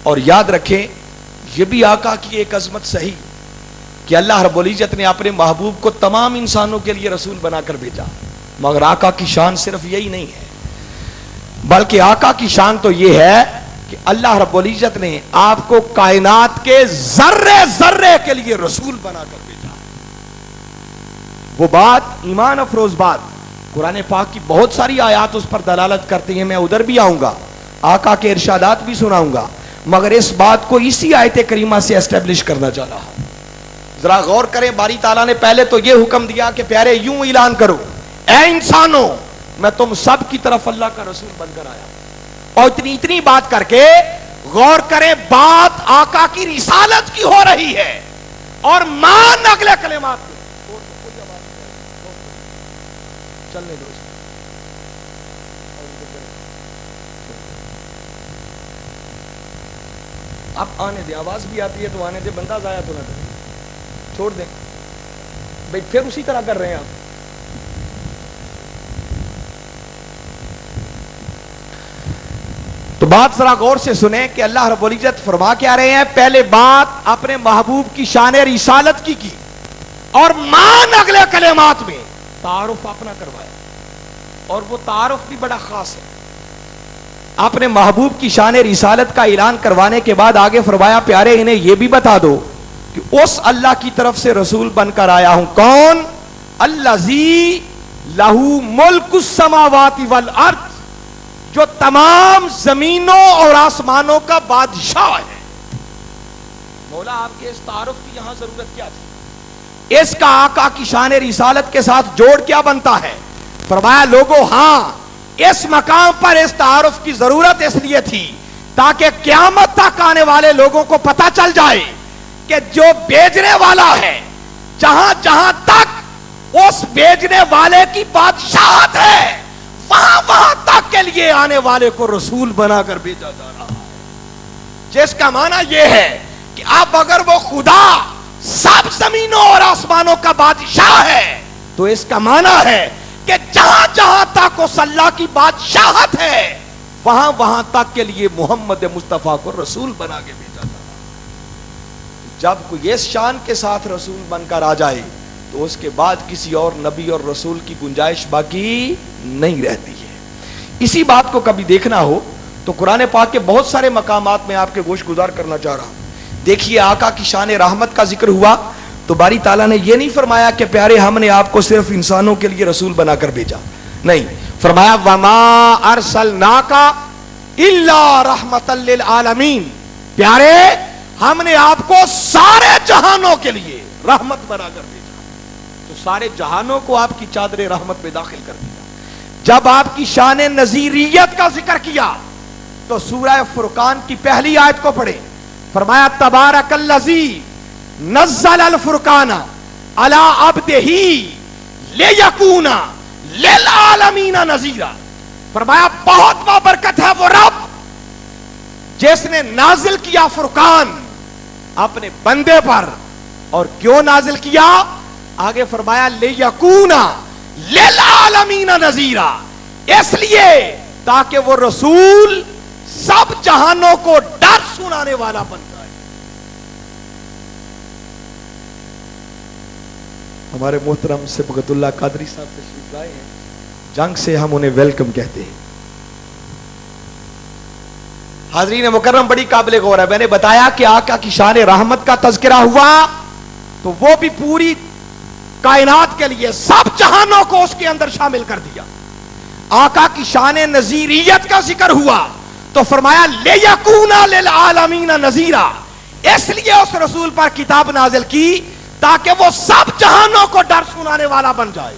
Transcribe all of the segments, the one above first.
اور یاد رکھیں یہ بھی آقا کی ایک عظمت صحیح کہ اللہ رب العزت نے اپنے محبوب کو تمام انسانوں کے لیے رسول بنا کر بھیجا، مگر آقا کی شان صرف یہی نہیں ہے، بلکہ آقا کی شان تو یہ ہے کہ اللہ رب العزت نے آپ کو کائنات کے ذرے ذرے کے لیے رسول بنا کر بھیجا۔ وہ بات ایمان افروز بات، قرآن پاک کی بہت ساری آیات اس پر دلالت کرتی ہیں، میں ادھر بھی آؤں گا، آقا کے ارشادات بھی سناؤں گا، مگر اس بات کو اسی آیت کریمہ سے اسٹیبلش کرنا چاہ رہا ہوں۔ ذرا غور کریں، باری تعالیٰ نے پہلے تو یہ حکم دیا کہ پیارے یوں اعلان کرو، اے انسانوں میں تم سب کی طرف اللہ کا رسول بن کر آیا، اور اتنی بات کر کے غور کریں، بات آقا کی رسالت کی ہو رہی ہے، اور مان اگلے کلمات میں چلنے دو، اب آنے دے، آواز بھی آتی ہے تو آنے دے، بندہ ضائع تو نہ کرے، چھوڑ دیں بھائی، پھر اسی طرح کر رہے ہیں آپ۔ تو بات ذرا غور سے سنیں کہ اللہ رب العزت فرما کیا رہے ہیں، پہلے بات اپنے محبوب کی شان رسالت کی اور مان اگلے کلمات میں تعارف اپنا کروایا، اور وہ تعارف بھی بڑا خاص ہے۔ اپنے محبوب کی شان رسالت کا اعلان کروانے کے بعد آگے فرمایا پیارے انہیں یہ بھی بتا دو کہ اس اللہ کی طرف سے رسول بن کر آیا ہوں، کون؟ الذی لہو ملک السماوات والارض، جو تمام زمینوں اور آسمانوں کا بادشاہ ہے۔ مولا آپ کے اس تعارف کی یہاں ضرورت کیا تھی؟ اس کا آقا کی شان رسالت کے ساتھ جوڑ کیا بنتا ہے؟ فرمایا لوگوں ہاں اس مقام پر اس تعارف کی ضرورت اس لیے تھی تاکہ قیامت تک آنے والے لوگوں کو پتہ چل جائے کہ جو بیچنے والا ہے، جہاں جہاں تک اس بیچنے والے کی بادشاہت ہے، وہاں تک کے لیے آنے والے کو رسول بنا کر بھیجا جا رہا ہے، جس کا معنی یہ ہے کہ اب اگر وہ خدا سب زمینوں اور آسمانوں کا بادشاہ ہے تو اس کا معنی ہے کہ جہاں جہاں تک اس اللہ کی بادشاہت ہے وہاں تک کے لیے محمد مصطفیٰ کو رسول بنا کے بھیجا جا رہا ہے۔ جب کوئی اس شان کے ساتھ رسول بن کر آ جائے تو اس کے بعد کسی اور نبی اور رسول کی گنجائش باقی نہیں رہتی ہے۔ اسی بات کو کبھی دیکھنا ہو تو قرآن پاک کے بہت سارے مقامات میں آپ کے گوش گزار کرنا چاہ رہا ہوں۔ دیکھیے آقا کی شان رحمت کا ذکر ہوا تو باری تعالیٰ نے یہ نہیں فرمایا کہ پیارے ہم نے آپ کو صرف انسانوں کے لیے رسول بنا کر بھیجا، نہیں، فرمایا وَمَا أَرْسَلْنَاكَ إِلَّا رَحْمَةً لِلْعَالَمِينَ، پیارے ہم نے آپ کو سارے جہانوں کے لیے رحمت بنا کر بھیجا، تو سارے جہانوں کو آپ کی چادر رحمت میں داخل کر دیا۔ جب آپ کی شان نذیریت کا ذکر کیا تو سورہ فرقان کی پہلی آیت کو پڑھیں، فرمایا تبارک الذی نزل الفرقان علی عبدہ لیکون للعالمین نذیرا، فرمایا بہت بابرکت ہے وہ رب جس نے نازل کیا فرقان اپنے بندے پر، اور کیوں نازل کیا؟ آگے فرمایا لیکون للعالمین نذیرا، اس لیے تاکہ وہ رسول سب جہانوں کو ڈر سنانے والا بن جائے۔ ہمارے محترم صبغت اللہ قادری صاحب تشریف لائے ہیں، جنگ سے ہم انہیں ویلکم کہتے ہیں۔ حاضرین مکرم بڑی قابل غور ہے، میں نے بتایا کہ آقا کی شان رحمت کا تذکرہ ہوا تو وہ بھی پوری کائنات کے لیے سب جہانوں کو اس کے اندر شامل کر دیا۔ آقا کی شان نذیریت کا ذکر ہوا تو فرمایا لیکون للعالمین نذیرا، اس لیے اس رسول پر کتاب نازل کی تاکہ وہ سب جہانوں کو ڈر سنانے والا بن جائے۔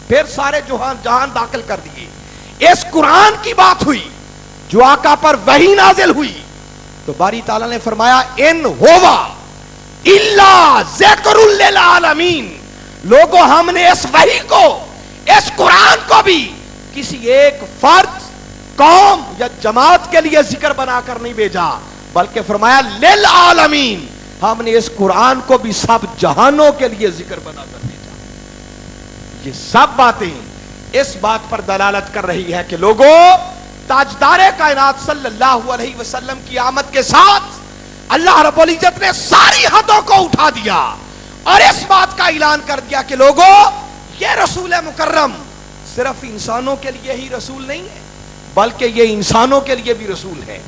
پھر سارے جہان داخل کر دیے۔ اس قرآن کی بات ہوئی جو آقا پر وحی نازل ہوئی تو باری تعالیٰ نے فرمایا ان ہوا الا ذکر للعالمین، لوگوں ہم نے اس وحی کو، اس قرآن کو بھی کسی ایک فرد، قوم یا جماعت کے لیے ذکر بنا کر نہیں بھیجا، بلکہ فرمایا للعالمین، ہم نے اس قرآن کو بھی سب جہانوں کے لیے ذکر بنا کر بھیجا۔ یہ سب باتیں اس بات پر دلالت کر رہی ہے کہ لوگوں تاجدار کائنات صلی اللہ علیہ وسلم کی آمد کے ساتھ اللہ رب العزت نے ساری حدوں کو اٹھا دیا اور اس بات کا اعلان کر دیا کہ لوگوں، یہ رسول مکرم صرف انسانوں کے لیے ہی رسول نہیں ہے، بلکہ یہ انسانوں کے لیے بھی رسول ہے،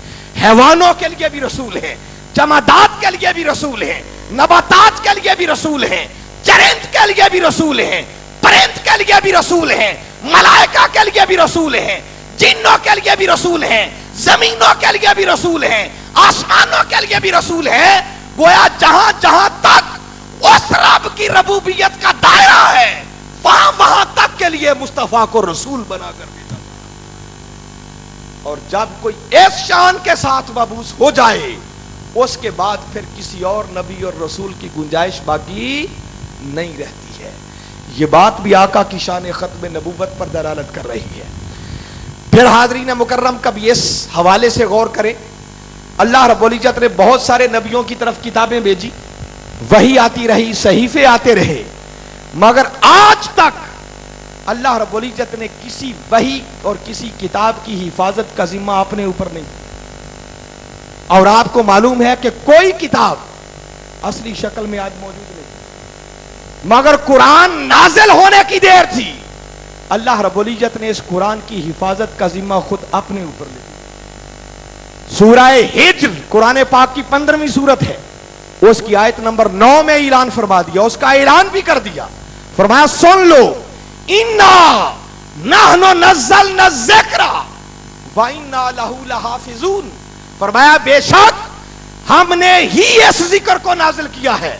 حیوانوں کے لیے بھی رسول ہے، جمادات کے لیے بھی رسول ہے، نباتات کے لیے بھی رسول ہے، چرند کے لیے بھی رسول ہے، پرند کے لیے بھی رسول ہے، ملائکہ کے لیے بھی رسول ہے، جنوں کے لیے بھی رسول ہے، زمینوں کے لیے بھی رسول ہے، آسمانوں کے لیے بھی رسول ہے۔ گویا جہاں جہاں تک اس رب کی ربوبیت کا دائرہ ہے، وہاں وہاں تک کے لیے مصطفیٰ کو رسول بنا کر بھیجا۔ اور جب کوئی اس شان کے ساتھ مبعوث ہو جائے، اس کے بعد پھر کسی اور نبی اور رسول کی گنجائش باقی نہیں رہتی ہے۔ یہ بات بھی آقا کی شان ختم نبوت پر دلالت کر رہی ہے۔ پھر حاضرین مکرم کبھی اس حوالے سے غور کریں، اللہ رب العزت نے بہت سارے نبیوں کی طرف کتابیں بھیجی، وحی آتی رہی، صحیفے آتے رہے، مگر آج تک اللہ رب العزت نے کسی وحی اور کسی کتاب کی حفاظت کا ذمہ اپنے اوپر نہیں۔ اور آپ کو معلوم ہے کہ کوئی کتاب اصلی شکل میں آج موجود نہیں، مگر قرآن نازل ہونے کی دیر تھی، اللہ رب العزت نے اس قرآن کی حفاظت کا ذمہ خود اپنے اوپر لیا۔ سورہ ہجر قرآن پاک کی 15ویں سورت ہے، اس کی آیت نمبر 9 میں اعلان فرما دیا، اس کا اعلان بھی کر دیا، فرمایا سن لو، اِنَّا نَحْنُ نَزَّلْنَا الذِّکْرَ وَإِنَّا لَهُ لَحَافِظُونَ، فرمایا بے شک ہم نے ہی اس ذکر کو نازل کیا ہے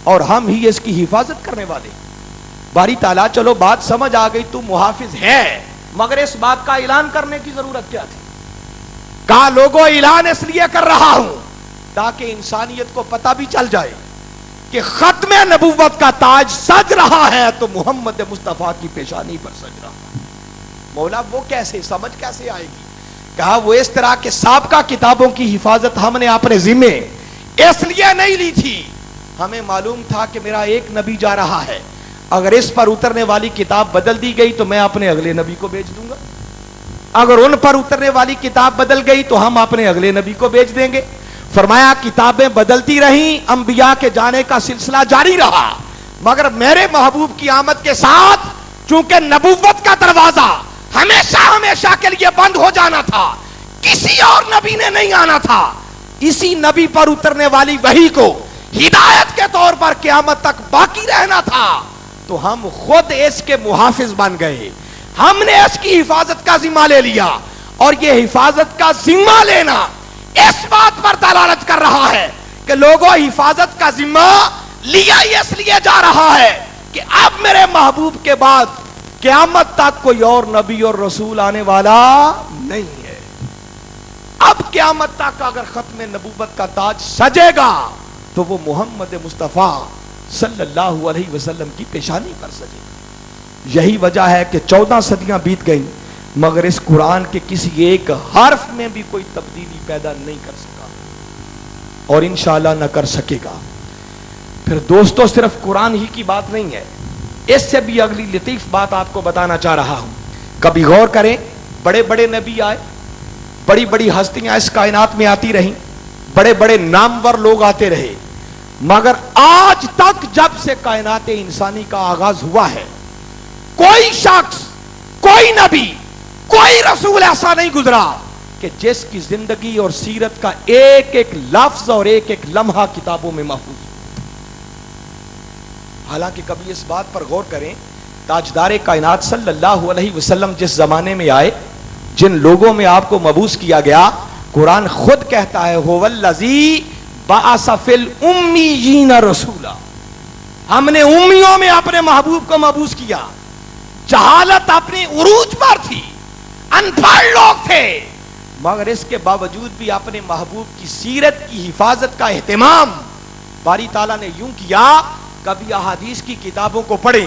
اور ہم ہی اس کی حفاظت کرنے والے۔ باری تعالیٰ چلو بات سمجھ آ گئی، تو محافظ ہے، مگر اس بات کا اعلان کرنے کی ضرورت کیا تھی؟ کہا لوگوں اعلان اس لیے کر رہا ہوں تاکہ انسانیت کو پتہ بھی چل جائے کہ ختم نبوت کا تاج سج رہا ہے تو محمد مصطفیٰ کی پیشانی پر سج رہا ہے۔ مولا وہ کیسے، سمجھ کیسے آئے گی؟ کہا وہ اس طرح کے سابقہ کتابوں کی حفاظت ہم نے اپنے ذمے اس لیے نہیں لی تھی، ہمیں معلوم تھا کہ میرا ایک نبی جا رہا ہے، اگر اس پر اترنے والی کتاب بدل دی گئی تو میں اپنے اگلے نبی کو بھیج دوں گا، اگر ان پر اترنے والی کتاب بدل گئی تو ہم اپنے اگلے نبی کو بھیج دیں گے۔ فرمایا کتابیں بدلتی رہیں، انبیاء کے جانے کا سلسلہ جاری رہا، مگر میرے محبوب کی آمد کے ساتھ چونکہ نبوت کا دروازہ ہمیشہ ہمیشہ کے لیے بند ہو جانا تھا، کسی اور نبی نے نہیں آنا تھا، اسی نبی پر اترنے والی وحی کو ہدایت کے طور پر قیامت تک باقی رہنا تھا، تو ہم خود اس کے محافظ بن گئے، ہم نے اس کی حفاظت کا ذمہ لے لیا، اور یہ حفاظت کا ذمہ لینا اس بات پر دلالت کر رہا ہے کہ لوگوں حفاظت کا ذمہ لیا ہی اس لیے جا رہا ہے کہ اب میرے محبوب کے بعد قیامت تک کوئی اور نبی اور رسول آنے والا نہیں ہے۔ اب قیامت تک اگر ختم نبوت کا تاج سجے گا تو وہ محمد مصطفیٰ صلی اللہ علیہ وسلم کی پیشانی پر سجے گا۔ یہی وجہ ہے کہ 14 صدیاں بیت گئیں مگر اس قرآن کے کسی ایک حرف میں بھی کوئی تبدیلی پیدا نہیں کر سکا اور انشاءاللہ نہ کر سکے گا۔ پھر دوستو صرف قرآن ہی کی بات نہیں ہے، اس سے بھی اگلی لطیف بات آپ کو بتانا چاہ رہا ہوں۔ کبھی غور کریں، بڑے بڑے نبی آئے، بڑی بڑی ہستیاں اس کائنات میں آتی رہیں، بڑے بڑے نامور لوگ آتے رہے، مگر آج تک جب سے کائنات انسانی کا آغاز ہوا ہے کوئی شخص، کوئی نبی، کوئی رسول ایسا نہیں گزرا کہ جس کی زندگی اور سیرت کا ایک ایک لفظ اور ایک ایک لمحہ کتابوں میں محفوظ ہو۔ حالانکہ کبھی اس بات پر غور کریں، تاجدار کائنات صلی اللہ علیہ وسلم جس زمانے میں آئے، جن لوگوں میں آپ کو مبعوث کیا گیا، قرآن خود کہتا ہے هو الذی بعث فی الامیین رسولا، ہم نے امیوں میں اپنے محبوب کو مبعوث کیا۔ جہالت اپنی عروج پر تھی، ان پڑھ لوگ تھے، مگر اس کے باوجود بھی اپنے محبوب کی سیرت کی حفاظت کا اہتمام باری تعالیٰ نے یوں کیا۔ کبھی احادیث کی کتابوں کو پڑھیں،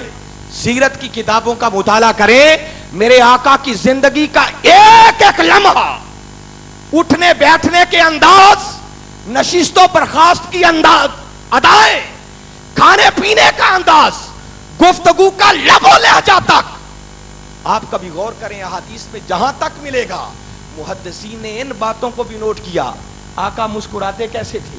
سیرت کی کتابوں کا مطالعہ کریں، میرے آقا کی زندگی کا ایک ایک لمحہ، اٹھنے بیٹھنے کے انداز، نشستوں برخاست کی انداز، ادائیں، کھانے پینے کا انداز، گفتگو کا لب و لہجہ تک آپ کبھی غور کریں، احادیث میں جہاں تک ملے گا، محدثین نے ان باتوں کو بھی نوٹ کیا۔ آقا مسکراتے کیسے تھے،